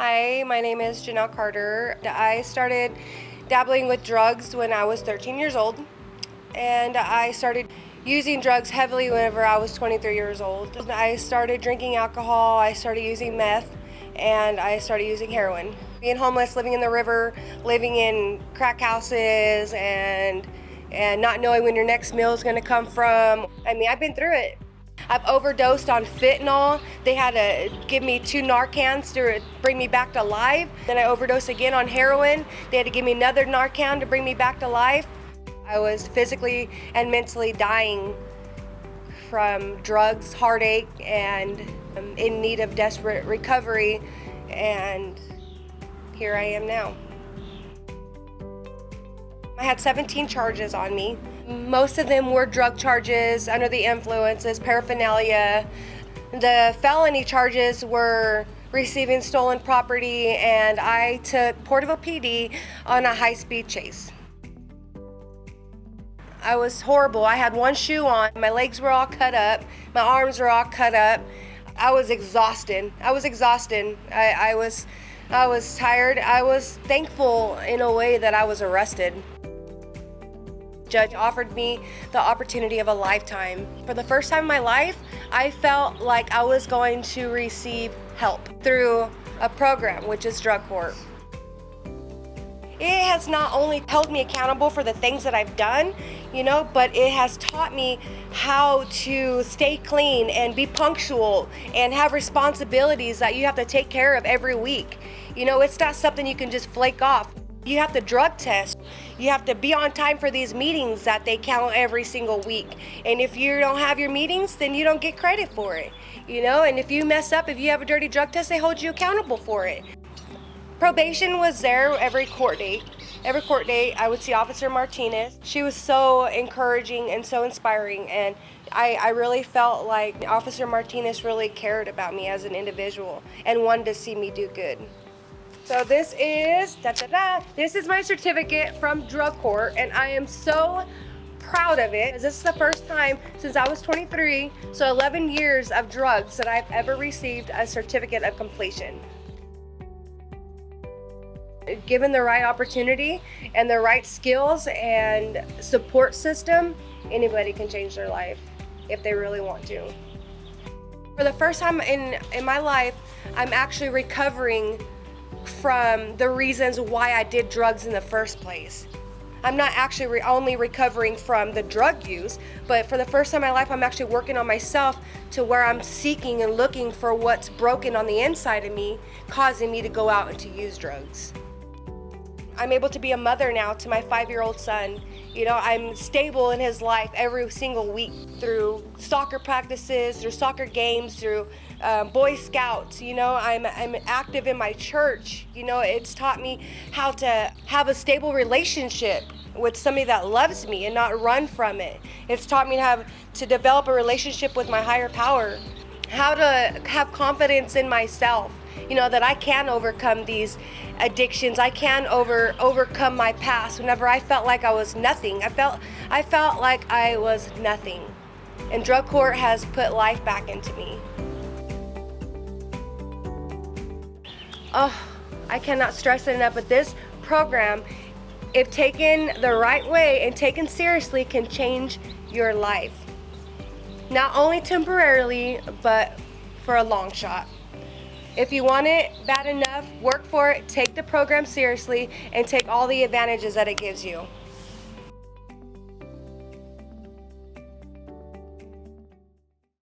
Hi, my name is Janelle Carter. I started dabbling with drugs when I was 13 years old, and I started using drugs heavily whenever I was 23 years old. I started drinking alcohol, I started using meth, and I started using heroin. Being homeless, living in the river, living in crack houses, and not knowing when your next meal is going to come from. I've been through it. I've overdosed on fentanyl. They had to give me 2 Narcans to bring me back to life. Then I overdosed again on heroin. They had to give me another Narcan to bring me back to life. I was physically and mentally dying from drugs, heartache, and in need of desperate recovery. And here I am now. I had 17 charges on me. Most of them were drug charges, under the influences, paraphernalia. The felony charges were receiving stolen property, and I took Porterville PD on a high-speed chase. I was horrible. I had one shoe on. My legs were all cut up. My arms were all cut up. I was exhausted. I was tired. I was thankful in a way that I was arrested. Judge offered me the opportunity of a lifetime. For the first time in my life, I felt like I was going to receive help through a program, which is drug court. It has not only held me accountable for the things that I've done, but it has taught me how to stay clean and be punctual and have responsibilities that you have to take care of every week. It's not something you can just flake off. You have to drug test. You have to be on time for these meetings that they count every single week. And if you don't have your meetings, then you don't get credit for it. And if you mess up, if you have a dirty drug test, they hold you accountable for it. Probation was there every court date. Every court date, I would see Officer Martinez. She was so encouraging and so inspiring, and I really felt like Officer Martinez really cared about me as an individual and wanted to see me do good. So this is my certificate from drug court, and I am so proud of it. This is the first time since I was 23, so 11 years of drugs, that I've ever received a certificate of completion. Given the right opportunity and the right skills and support system, anybody can change their life if they really want to. For the first time in my life, I'm actually recovering from the reasons why I did drugs in the first place. I'm not actually only recovering from the drug use, but for the first time in my life, I'm actually working on myself to where I'm seeking and looking for what's broken on the inside of me, causing me to go out and to use drugs. I'm able to be a mother now to my 5-year-old son. I'm stable in his life every single week through soccer practices, through soccer games, through Boy Scouts. I'm active in my church. It's taught me how to have a stable relationship with somebody that loves me and not run from it. It's taught me to develop a relationship with my higher power, how to have confidence in myself. That I can overcome these addictions. I can overcome my past. Whenever I felt like I was nothing, I felt like I was nothing. And drug court has put life back into me. Oh, I cannot stress it enough, but this program, if taken the right way and taken seriously, can change your life. Not only temporarily, but for a long shot. If you want it bad enough, work for it, take the program seriously, and take all the advantages that it gives you.